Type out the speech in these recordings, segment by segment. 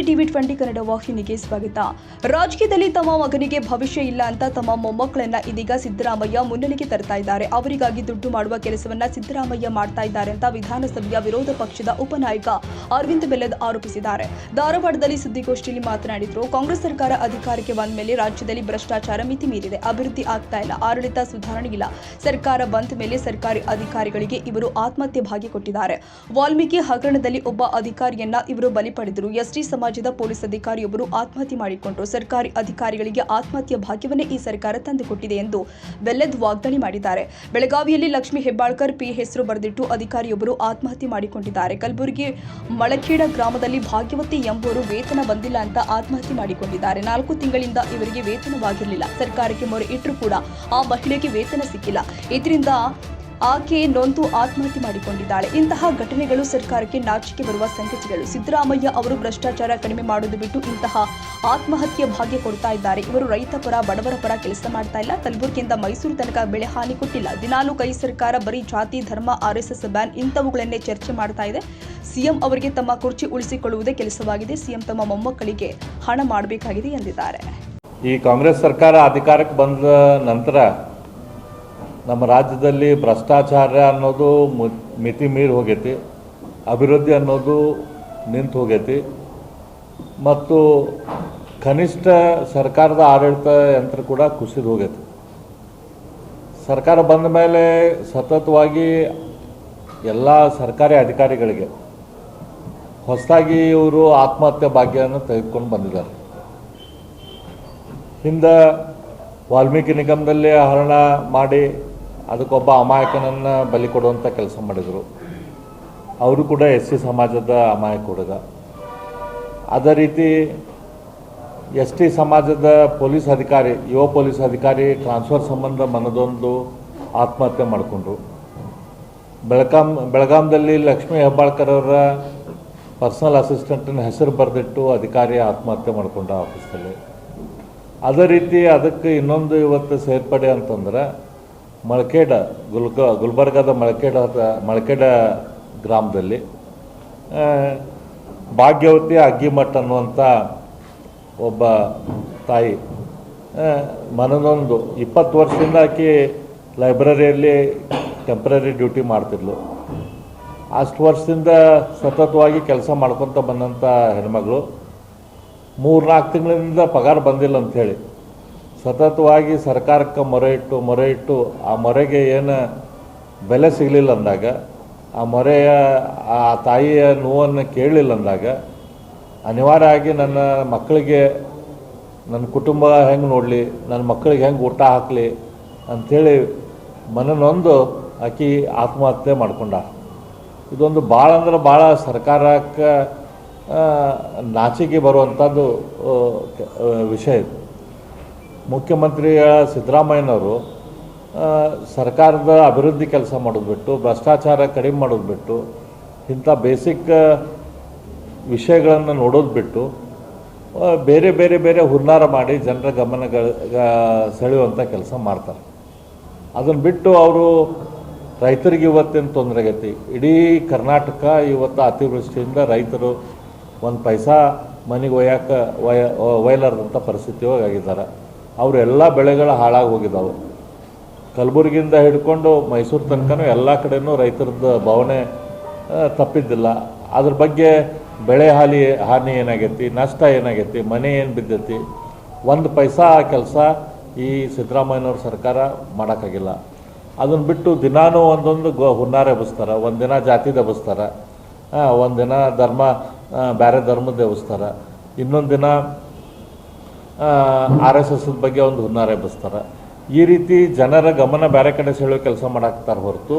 TV 20 Kannada ವಾಹಿನಿಗೆ ಸ್ವಾಗತ. ರಾಜಕೀಯದಲ್ಲಿ ತಮ್ಮ ಮಗನಿಗೆ ಭವಿಷ್ಯ ಇಲ್ಲ ಅಂತ ತಮ್ಮ ಮೊಮ್ಮಕ್ಕಳನ್ನ ಇದೀಗ ಸಿದ್ದರಾಮಯ್ಯ ಮುನ್ನೆಲೆಗೆ ತರ್ತಾ ಇದ್ದಾರೆ. ಅವರಿಗಾಗಿ ದುಡ್ಡು ಮಾಡುವ ಕೆಲಸವನ್ನ ಸಿದ್ದರಾಮಯ್ಯ ಮಾಡ್ತಾ ಇದ್ದಾರೆ ಅಂತ ವಿಧಾನಸಭೆಯ ವಿರೋಧ ಪಕ್ಷದ ಉಪನಾಯಕ ಅರವಿಂದ್ ಬೆಲ್ಲದ್ ಆರೋಪಿಸಿದ್ದಾರೆ. ಧಾರವಾಡದಲ್ಲಿ ಸುದ್ದಿಗೋಷ್ಠಿಯಲ್ಲಿ ಮಾತನಾಡಿದರು. ಕಾಂಗ್ರೆಸ್ ಸರ್ಕಾರ ಅಧಿಕಾರಕ್ಕೆ ಬಂದ ಮೇಲೆ ರಾಜ್ಯದಲ್ಲಿ ಭ್ರಷ್ಟಾಚಾರ ಮಿತಿ ಮೀರಿದೆ, ಅಭಿವೃದ್ಧಿ ಆಗ್ತಾ ಇಲ್ಲ, ಆಡಳಿತ ಸುಧಾರಣೆ ಇಲ್ಲ. ಸರ್ಕಾರ ಬಂದ ಮೇಲೆ ಸರ್ಕಾರಿ ಅಧಿಕಾರಿಗಳಿಗೆ ಇವರು ಆತ್ಮಹತ್ಯೆ ಭಾಗ್ಯ ಕೊಟ್ಟಿದ್ದಾರೆ. ವಾಲ್ಮೀಕಿ ಹಗರಣದಲ್ಲಿ ಒಬ್ಬ ಅಧಿಕಾರಿಯನ್ನ ಇವರು ಬಲಿ ಪಡೆದರು. ಎಸ್ಟಿ ಸಮಾಜದ ಪೊಲೀಸ್ ಅಧಿಕಾರಿಯೊಬ್ಬರು ಆತ್ಮಹತ್ಯೆ ಮಾಡಿಕೊಂಡರು. ಸರ್ಕಾರಿ ಅಧಿಕಾರಿಗಳಿಗೆ ಆತ್ಮಹತ್ಯೆ ಭಾಗ್ಯವನ್ನೇ ಈ ಸರ್ಕಾರ ತಂದುಕೊಟ್ಟಿದೆ ಎಂದು ಬೆಲ್ಲದ್ ವಾಗ್ದಾಳಿ ಮಾಡಿದ್ದಾರೆ. ಬೆಳಗಾವಿಯಲ್ಲಿ ಲಕ್ಷ್ಮೀ ಹೆಬ್ಬಾಳ್ಕರ್ ಪಿ ಹೆಸರು ಬರೆದಿಟ್ಟು ಅಧಿಕಾರಿಯೊಬ್ಬರು ಆತ್ಮಹತ್ಯೆ ಮಾಡಿಕೊಂಡಿದ್ದಾರೆ. ಕಲಬುರಗಿ ಮಳಖೇಡ ಗ್ರಾಮದಲ್ಲಿ ಭಾಗ್ಯವತಿ ಎಂಬುವರು ವೇತನ ಬಂದಿಲ್ಲ ಅಂತ ಆತ್ಮಹತ್ಯೆ ಮಾಡಿಕೊಂಡಿದ್ದಾರೆ. 4 ತಿಂಗಳಿಂದ ಇವರಿಗೆ ವೇತನವಾಗಿರಲಿಲ್ಲ. ಸರ್ಕಾರಕ್ಕೆ ಮೊರೆ ಇಟ್ಟರೂ ಕೂಡ ಆ ಮಹಿಳೆಗೆ ವೇತನ ಸಿಕ್ಕಿಲ್ಲ. ಇದರಿಂದ ಆಕೆ ನೊಂದು ಆತ್ಮಹತ್ಯೆ ಮಾಡಿಕೊಂಡಿದ್ದಾಳೆ. ಇಂತಹ ಘಟನೆಗಳು ಸರ್ಕಾರಕ್ಕೆ ನಾಚಿಕೆ ಬರುವ ಸಂಗತಿಗಳು. ಸಿದ್ದರಾಮಯ್ಯ ಅವರು ಭ್ರಷ್ಟಾಚಾರ ಕಡಿಮೆ ಮಾಡೋದು ಬಿಟ್ಟು ಇಂತಹ ಆತ್ಮಹತ್ಯೆ ಭಾಗ್ಯ ಕೊಡ್ತಾ ಇದ್ದಾರೆ. ಇವರು ರೈತ ಪರ ಬಡವರ ಪರ ಕೆಲಸ ಮಾಡ್ತಾ ಇಲ್ಲ. ಕಲಬುರಗಿಯಿಂದ ಮೈಸೂರು ತನಕ ಬೆಳೆ ಹಾನಿ ಕೊಟ್ಟಿಲ್ಲ. ದಿನಾಲೂ ಕೈ ಸರ್ಕಾರ ಬರೀ ಜಾತಿ ಧರ್ಮ RSS ಬ್ಯಾನ್ ಇಂಥವುಗಳನ್ನೇ ಚರ್ಚೆ ಮಾಡ್ತಾ ಇದೆ. ಸಿಎಂ ಅವರಿಗೆ ತಮ್ಮ ಕುರ್ಚಿ ಉಳಿಸಿಕೊಳ್ಳುವುದೇ ಕೆಲಸವಾಗಿದೆ. ಸಿಎಂ ತಮ್ಮ ಮೊಮ್ಮಕ್ಕಳಿಗೆ ಹಣ ಮಾಡಬೇಕಾಗಿದೆ ಎಂದಿದ್ದಾರೆ. ಈ ಕಾಂಗ್ರೆಸ್ ಸರ್ಕಾರ ಅಧಿಕಾರಕ್ಕೆ ಬಂದ ನಂತರ ನಮ್ಮ ರಾಜ್ಯದಲ್ಲಿ ಭ್ರಷ್ಟಾಚಾರ ಅನ್ನೋದು ಮಿತಿ ಮೀರಿ ಹೋಗೈತಿ, ಅಭಿವೃದ್ಧಿ ಅನ್ನೋದು ನಿಂತು ಹೋಗೈತಿ ಮತ್ತು ಕನಿಷ್ಠ ಸರ್ಕಾರದ ಆಡಳಿತ ಯಂತ್ರ ಕೂಡ ಕುಸಿದು ಹೋಗೈತಿ. ಸರ್ಕಾರ ಬಂದ ಮೇಲೆ ಸತತವಾಗಿ ಎಲ್ಲ ಸರ್ಕಾರಿ ಅಧಿಕಾರಿಗಳಿಗೆ ಹೊಸದಾಗಿ ಇವರು ಆತ್ಮಹತ್ಯೆ ಭಾಗ್ಯವನ್ನು ತೆಗೆದುಕೊಂಡು ಬಂದಿದ್ದಾರೆ. ಹಿಂದೆ ವಾಲ್ಮೀಕಿ ನಿಗಮದಲ್ಲಿ ಹರಣ ಮಾಡಿ ಅದಕ್ಕೊಬ್ಬ ಅಮಾಯಕನನ್ನು ಬಲಿ ಕೊಡುವಂಥ ಕೆಲಸ ಮಾಡಿದರು. ಅವರು ಕೂಡ SC ಸಮಾಜದ ಅಮಾಯಕ ಹುಡುಗ. ಅದೇ ರೀತಿ ST ಸಮಾಜದ ಪೊಲೀಸ್ ಅಧಿಕಾರಿ, ಯುವ ಪೊಲೀಸ್ ಅಧಿಕಾರಿ ಟ್ರಾನ್ಸ್ಫರ್ ಸಂಬಂಧ ಮನದೊಂದು ಆತ್ಮಹತ್ಯೆ ಮಾಡಿಕೊಂಡ್ರು. ಬೆಳಗಾಂದಲ್ಲಿ ಲಕ್ಷ್ಮೀ ಹೆಬ್ಬಾಳ್ಕರ್ ಅವರ ಪರ್ಸನಲ್ ಅಸಿಸ್ಟೆಂಟನ ಹೆಸರು ಬರೆದಿಟ್ಟು ಅಧಿಕಾರಿ ಆತ್ಮಹತ್ಯೆ ಮಾಡಿಕೊಂಡ ಆಫೀಸಲ್ಲಿ. ಅದೇ ರೀತಿ ಅದಕ್ಕೆ ಇನ್ನೊಂದು ಇವತ್ತು ಸೇರ್ಪಡೆ ಅಂತಂದ್ರೆ ಮಳಖೇಡ ಗುಲ್ಬರ್ಗದ ಮಳಖೇಡ ಗ್ರಾಮದಲ್ಲಿ ಭಾಗ್ಯವತಿ ಅಗ್ಗಿಮಠ್ ಅನ್ನುವಂಥ ಒಬ್ಬ ತಾಯಿ ಮನದೊಂದು 20 ವರ್ಷದಿಂದ ಆಕೆ ಲೈಬ್ರರಿಯಲ್ಲಿ ಟೆಂಪ್ರರಿ ಡ್ಯೂಟಿ ಮಾಡ್ತಿದ್ಲು. ಅಷ್ಟು ವರ್ಷದಿಂದ ಸತತವಾಗಿ ಕೆಲಸ ಮಾಡ್ಕೊತ ಬಂದಂಥ ಹೆಣ್ಮಗಳು 3-4 ತಿಂಗಳಿಂದ ಪಗಾರ ಬಂದಿಲ್ಲ ಅಂಥೇಳಿ ಸತತವಾಗಿ ಸರ್ಕಾರಕ್ಕೆ ಮೊರೆ ಇಟ್ಟು ಆ ಮೊರೆಗೆ ಏನು ಬೆಲೆ ಸಿಗಲಿಲ್ಲ ಅಂದಾಗ, ಆ ತಾಯಿಯ ನೋವನ್ನು ಕೇಳಲಿಲ್ಲ ಅಂದಾಗ ಅನಿವಾರ್ಯ ಆಗಿ ನನ್ನ ಮಕ್ಕಳಿಗೆ ನನ್ನ ಕುಟುಂಬ ಹೆಂಗೆ ನೋಡಲಿ, ನನ್ನ ಮಕ್ಕಳಿಗೆ ಹೆಂಗೆ ಊಟ ಹಾಕಲಿ ಅಂಥೇಳಿ ಮನನೊಂದು ಆಕೆ ಆತ್ಮಹತ್ಯೆ ಮಾಡ್ಕೊಂಡ. ಇದೊಂದು ಭಾಳ ಅಂದ್ರೆ ಭಾಳ ಸರ್ಕಾರಕ್ಕೆ ನಾಚಿಕೆ ಬರುವಂಥದ್ದು ವಿಷಯ ಇದು. ಮುಖ್ಯಮಂತ್ರಿ ಸಿದ್ದರಾಮಯ್ಯನವರು ಸರ್ಕಾರದ ಅಭಿವೃದ್ಧಿ ಕೆಲಸ ಮಾಡೋದು ಬಿಟ್ಟು, ಭ್ರಷ್ಟಾಚಾರ ಕಡಿಮೆ ಮಾಡೋದು ಬಿಟ್ಟು, ಇಂಥ ಬೇಸಿಕ್ ವಿಷಯಗಳನ್ನು ನೋಡೋದು ಬಿಟ್ಟು ಬೇರೆ ಬೇರೆ ಬೇರೆ ಹುನ್ನಾರ ಮಾಡಿ ಜನರ ಸೆಳೆಯುವಂಥ ಕೆಲಸ ಮಾಡ್ತಾರೆ. ಅದನ್ನು ಬಿಟ್ಟು ಅವರು ರೈತರಿಗೆ ಇವತ್ತೇನು ತೊಂದರೆ ಆಗೈತಿ. ಇಡೀ ಕರ್ನಾಟಕ ಇವತ್ತು ಅತಿವೃಷ್ಟಿಯಿಂದ ರೈತರು ಒಂದು ಪೈಸಾ ಮನೆಗೆ ಒಯ್ಯಲಾರ್ದಂಥ ಪರಿಸ್ಥಿತಿ ಆಗಿದ್ದಾರೆ. ಅವರೆಲ್ಲ ಬೆಳೆಗಳು ಹಾಳಾಗಿ ಹೋಗಿದ್ದಾವೆ. ಕಲಬುರಗಿಯಿಂದ ಹಿಡ್ಕೊಂಡು ಮೈಸೂರು ತನಕನೂ ಎಲ್ಲ ಕಡೆಯೂ ರೈತರದ್ದು ಭಾವನೆ ತಪ್ಪಿದ್ದಿಲ್ಲ. ಅದ್ರ ಬಗ್ಗೆ ಬೆಳೆ ಹಾನಿ ಏನಾಗೈತಿ, ನಷ್ಟ ಏನಾಗೈತಿ, ಮನೆ ಏನು ಬಿದ್ದೈತಿ, ಒಂದು ಪೈಸಾ ಕೆಲಸ ಈ ಸಿದ್ದರಾಮಯ್ಯನವ್ರ ಸರ್ಕಾರ ಮಾಡೋಕ್ಕಾಗಿಲ್ಲ. ಅದನ್ನು ಬಿಟ್ಟು ದಿನಾನೂ ಒಂದೊಂದು ಹುನ್ನಾರ ಎಬ್ಬಿಸ್ತಾರೆ. ಒಂದಿನ ಜಾತಿದು ಎಬ್ಬಿಸ್ತಾರೆ, ಒಂದಿನ ಬೇರೆ ಧರ್ಮದ ಎಬ್ಬಿಸ್ತಾರೆ, ಇನ್ನೊಂದು ದಿನ RSS ಬಗ್ಗೆ ಒಂದು ಹುನ್ನಾರ ಎಬ್ಬಿಸ್ತಾರೆ. ಈ ರೀತಿ ಜನರ ಗಮನ ಬೇರೆ ಕಡೆ ಸೆಳೆಯೋ ಕೆಲಸ ಮಾಡಾಕ್ತಾರೆ ಹೊರತು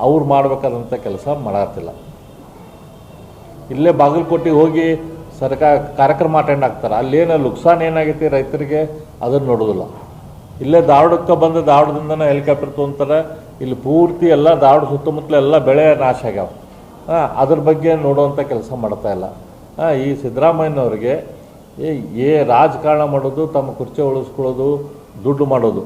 ಅವ್ರು ಮಾಡಬೇಕಾದಂಥ ಕೆಲಸ ಮಾಡತ್ತಿಲ್ಲ. ಇಲ್ಲೇ ಬಾಗಲಕೋಟೆಗೆ ಹೋಗಿ ಕಾರ್ಯಕ್ರಮ ಅಟೆಂಡ್ ಆಗ್ತಾರೆ. ಅಲ್ಲೇನು ನುಕ್ಸಾನ್ ಏನಾಗೈತಿ ರೈತರಿಗೆ ಅದನ್ನು ನೋಡೋದಿಲ್ಲ. ಇಲ್ಲೇ ಧಾರವಾಡಕ್ಕೆ ಬಂದು ಧಾರವಾಡದಿಂದನೇ ಹೆಲಿಕಾಪ್ಟರ್ ತೊಗೊಂತಾರೆ. ಇಲ್ಲಿ ಪೂರ್ತಿ ಎಲ್ಲ ಧಾರವಾಡ ಸುತ್ತಮುತ್ತಲ ಎಲ್ಲ ಬೆಳೆ ನಾಶ ಆಗ್ಯಾವ. ಅದ್ರ ಬಗ್ಗೆ ನೋಡುವಂಥ ಕೆಲಸ ಮಾಡ್ತಾ ಇಲ್ಲ. ಈ ಸಿದ್ದರಾಮಯ್ಯನವ್ರಿಗೆ ರಾಜಕಾರಣ ಮಾಡೋದು, ತಮ್ಮ ಕುರ್ಚಿ ಉಳಿಸ್ಕೊಳ್ಳೋದು, ದುಡ್ಡು ಮಾಡೋದು,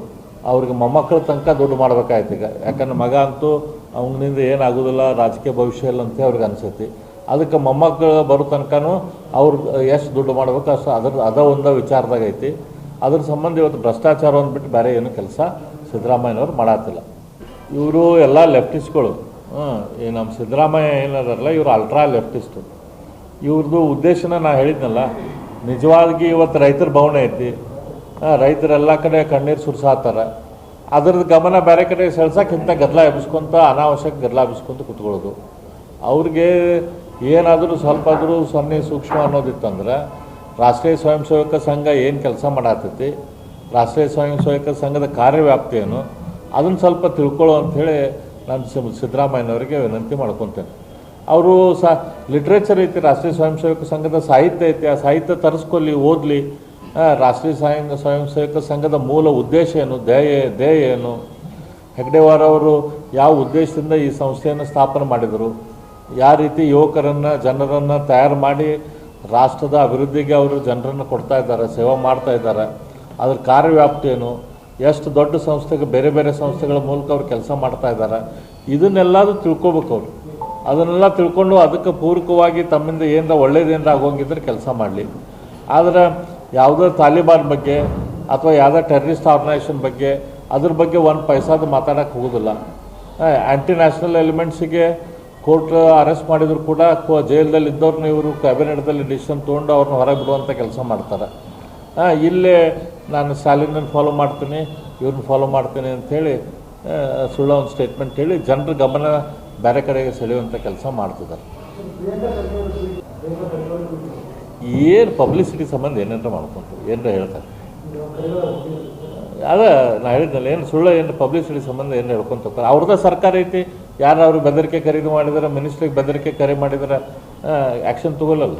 ಅವ್ರಿಗೆ ಮೊಮ್ಮಕ್ಕಳ ತನಕ ದುಡ್ಡು ಮಾಡ್ಬೇಕಾಯ್ತು ಈಗ. ಯಾಕಂದ್ರೆ ಮಗ ಅಂತೂ ಅವನಿಂದ ಏನಾಗೋದಿಲ್ಲ, ರಾಜಕೀಯ ಭವಿಷ್ಯ ಇಲ್ಲ ಅಂತ ಅವ್ರಿಗೆ ಅನಿಸೈತಿ. ಅದಕ್ಕೆ ಮೊಮ್ಮಕ್ಕಳು ಬರೋ ತನಕನೂ ಅವ್ರು ಎಷ್ಟು ದುಡ್ಡು ಮಾಡ್ಬೇಕು ಅಷ್ಟು ಅದ ಒಂದು ವಿಚಾರದಾಗ ಐತಿ. ಅದ್ರ ಸಂಬಂಧ ಇವತ್ತು ಭ್ರಷ್ಟಾಚಾರ ಅಂದ್ಬಿಟ್ಟು ಬೇರೆ ಏನು ಕೆಲಸ ಸಿದ್ದರಾಮಯ್ಯನವ್ರು ಮಾಡತ್ತಿಲ್ಲ. ಇವರು ಎಲ್ಲ ಲೆಫ್ಟಿಸ್ಟ್ಗಳು. ಈ ನಮ್ಮ ಸಿದ್ದರಾಮಯ್ಯ ಏನದಾರಲ್ಲ ಇವರು ಅಲ್ಟ್ರಾ ಲೆಫ್ಟಿಸ್ಟು. ಇವ್ರದ್ದು ಉದ್ದೇಶನ ನಾ ಹೇಳಿದ್ನಲ್ಲ, ನಿಜವಾಗಿ ಇವತ್ತು ರೈತರ ಭವನ ಐತಿ, ರೈತರೆಲ್ಲ ಕಡೆ ಕಣ್ಣೀರು ಸುರಿಸಾತಾರೆ. ಅದ್ರದ್ದು ಗಮನ ಬೇರೆ ಕಡೆ ಸೆಳ್ಸೋಕ್ಕಿಂತ ಗದ್ದಲ ಎಬ್ಬಿಸ್ಕೊಂತ ಅನಾವಶ್ಯಕ ಗದ್ದಲ ಎಬ್ಬಿಸ್ಕೊಂತ ಕುತ್ಕೊಳ್ಳೋದು. ಅವ್ರಿಗೆ ಏನಾದರೂ ಸ್ವಲ್ಪ ಆದರೂ ಸೊನ್ನೆ ಸೂಕ್ಷ್ಮ ಅನ್ನೋದಿತ್ತಂದ್ರೆ ರಾಷ್ಟ್ರೀಯ ಸ್ವಯಂ ಸೇವಕ ಸಂಘ ಏನು ಕೆಲಸ ಮಾಡತ್ತೈತಿ, ರಾಷ್ಟ್ರೀಯ ಸ್ವಯಂ ಸೇವಕ ಸಂಘದ ಕಾರ್ಯವ್ಯಾಪ್ತಿ ಏನು ಅದನ್ನು ಸ್ವಲ್ಪ ತಿಳ್ಕೊಳ್ಳೋ ಅಂಥೇಳಿ ನಾನು ಸಿದ್ದರಾಮಯ್ಯನವರಿಗೆ ವಿನಂತಿ ಮಾಡ್ಕೊತೇನೆ. ಅವರು ಲಿಟ್ರೇಚರ್ ಐತಿ, ರಾಷ್ಟ್ರೀಯ ಸ್ವಯಂ ಸೇವಕ ಸಂಘದ ಸಾಹಿತ್ಯ ಐತಿ, ಆ ಸಾಹಿತ್ಯ ತರಿಸ್ಕೊಲ್ಲಿ, ಓದಲಿ. ರಾಷ್ಟ್ರೀಯ ಸ್ವಯಂ ಸೇವಕ ಸಂಘದ ಮೂಲ ಉದ್ದೇಶ ಏನು, ಧ್ಯೇಯ ಏನು, ಹೆಗ್ಡೆವಾರ್ ಅವರು ಯಾವ ಉದ್ದೇಶದಿಂದ ಈ ಸಂಸ್ಥೆಯನ್ನು ಸ್ಥಾಪನೆ ಮಾಡಿದರು, ಯಾವ ರೀತಿ ಜನರನ್ನು ತಯಾರು ಮಾಡಿ ರಾಷ್ಟ್ರದ ಅಭಿವೃದ್ಧಿಗೆ ಅವರು ಜನರನ್ನು ಕೊಡ್ತಾ ಇದ್ದಾರೆ, ಸೇವೆ ಮಾಡ್ತಾ ಇದ್ದಾರೆ, ಅದ್ರ ಕಾರ್ಯವ್ಯಾಪ್ತಿ ಏನು, ಎಷ್ಟು ದೊಡ್ಡ ಸಂಸ್ಥೆಗೆ ಬೇರೆ ಬೇರೆ ಸಂಸ್ಥೆಗಳ ಮೂಲಕ ಅವ್ರು ಕೆಲಸ ಮಾಡ್ತಾ ಇದ್ದಾರೆ, ಇದನ್ನೆಲ್ಲದೂ ತಿಳ್ಕೊಬೇಕು ಅವರು. ಅದನ್ನೆಲ್ಲ ತಿಳ್ಕೊಂಡು ಅದಕ್ಕೆ ಪೂರಕವಾಗಿ ತಮ್ಮಿಂದ ಏನರ ಒಳ್ಳೇದೇನರ ಆಗೋಂಗಿದ್ರೆ ಕೆಲಸ ಮಾಡಲಿ. ಆದರೆ ಯಾವುದೋ ತಾಲಿಬಾನ್ ಬಗ್ಗೆ ಅಥವಾ ಯಾವುದೋ ಟೆರರಿಸ್ಟ್ ಆರ್ಗನೈಸೇಷನ್ ಬಗ್ಗೆ ಅದ್ರ ಬಗ್ಗೆ ಒಂದು ಪೈಸಾದು ಮಾತಾಡೋಕ್ಕೆ ಹೋಗೋದಿಲ್ಲ. ಆ್ಯಂಟಿ ನ್ಯಾಷನಲ್ ಎಲಿಮೆಂಟ್ಸಿಗೆ ಕೋರ್ಟ್ ಅರೆಸ್ಟ್ ಮಾಡಿದ್ರು ಕೂಡ ಜೈಲದಲ್ಲಿ ಇದ್ದವ್ರನ್ನ ಇವರು ಕ್ಯಾಬಿನೆಟ್ದಲ್ಲಿ ಡಿಸಿಷನ್ ತೊಗೊಂಡು ಅವ್ರನ್ನ ಹೊರಗೆ ಬಿಡುವಂಥ ಕೆಲಸ ಮಾಡ್ತಾರೆ. ಇಲ್ಲೇ ನಾನು ಸ್ಟಾಲಿನನ್ನು ಫಾಲೋ ಮಾಡ್ತೀನಿ, ಇವ್ರನ್ನ ಫಾಲೋ ಮಾಡ್ತೀನಿ ಅಂಥೇಳಿ ಸುಳ್ಳು ಒಂದು ಸ್ಟೇಟ್ಮೆಂಟ್ ಹೇಳಿ ಜನರ ಗಮನ ಬೇರೆ ಕಡೆಗೆ ಸೆಳೆಯುವಂಥ ಕೆಲಸ ಮಾಡ್ತಿದ್ದಾರೆ. ಏನು ಪಬ್ಲಿಸಿಟಿ ಸಂಬಂಧ ಏನೇನರ ಮಾಡ್ಕೊಂತಾರೆ, ಏನರ ಹೇಳ್ತಾರೆ. ಅದ ನಾ ಹೇಳಿದ್ನಲ್ಲ, ಏನು ಸುಳ್ಳು ಏನು ಪಬ್ಲಿಸಿಟಿ ಸಂಬಂಧ ಏನು ಹೇಳ್ಕೊಂತಾರೆ. ಅವ್ರದ್ದು ಸರ್ಕಾರ ಐತಿ, ಯಾರು ಅವರು ಬೆದರಿಕೆ ಖರೀದಿ ಮಾಡಿದರೆ, ಮಿನಿಸ್ಟ್ರಿಗೆ ಬೆದರಿಕೆ ಕರೆ ಮಾಡಿದರೆ ಆ್ಯಕ್ಷನ್ ತಗೊಳ್ಳಲ್ಲ.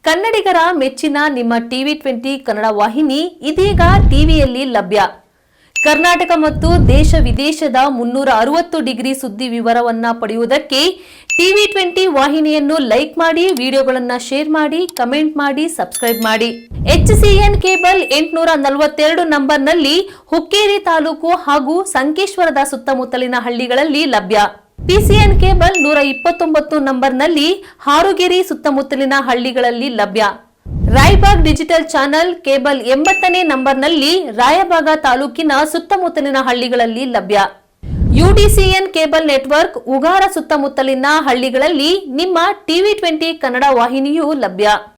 ಕನ್ನಡಿಗರ ಮೆಚ್ಚಿನ ನಿಮ್ಮ TV20 ಕನ್ನಡ ವಾಹಿನಿ ಇದೀಗ ಟಿವಿಯಲ್ಲಿ ಲಭ್ಯ. ಕರ್ನಾಟಕ ಮತ್ತು ದೇಶ ವಿದೇಶದ 360 ಡಿಗ್ರಿ ಸುದ್ದಿ ವಿವರವನ್ನ ಪಡೆಯುವುದಕ್ಕೆ TV20 ವಾಹಿನಿಯನ್ನು ಲೈಕ್ ಮಾಡಿ, ವಿಡಿಯೋಗಳನ್ನು ಶೇರ್ ಮಾಡಿ, ಕಮೆಂಟ್ ಮಾಡಿ, ಸಬ್ಸ್ಕ್ರೈಬ್ ಮಾಡಿ. HCN ಕೇಬಲ್ 842 ನಂಬರ್ನಲ್ಲಿ ಹುಕ್ಕೇರಿ ತಾಲೂಕು ಹಾಗೂ ಸಂಕೇಶ್ವರದ ಸುತ್ತಮುತ್ತಲಿನ ಹಳ್ಳಿಗಳಲ್ಲಿ ಲಭ್ಯ. PCN ಕೇಬಲ್ 129 ನಂಬರ್ನಲ್ಲಿ ಹಾರುಗೆರೆ ಸುತ್ತಮುತ್ತಲಿನ ಹಳ್ಳಿಗಳಲ್ಲಿ ಲಭ್ಯ. ರಾಯಬಾಗ್ ಡಿಜಿಟಲ್ ಚಾನೆಲ್ ಕೇಬಲ್ 80ನೇ ನಂಬರ್ನಲ್ಲಿ ರಾಯಬಾಗ ತಾಲೂಕಿನ ಸುತ್ತಮುತ್ತಲಿನ ಹಳ್ಳಿಗಳಲ್ಲಿ ಲಭ್ಯ. UDCN ಕೇಬಲ್ ನೆಟ್ವರ್ಕ್ ಉಗಾರ ಸುತ್ತಮುತ್ತಲಿನ ಹಳ್ಳಿಗಳಲ್ಲಿ ನಿಮ್ಮ TV20 ಕನ್ನಡ ವಾಹಿನಿಯೂ ಲಭ್ಯ.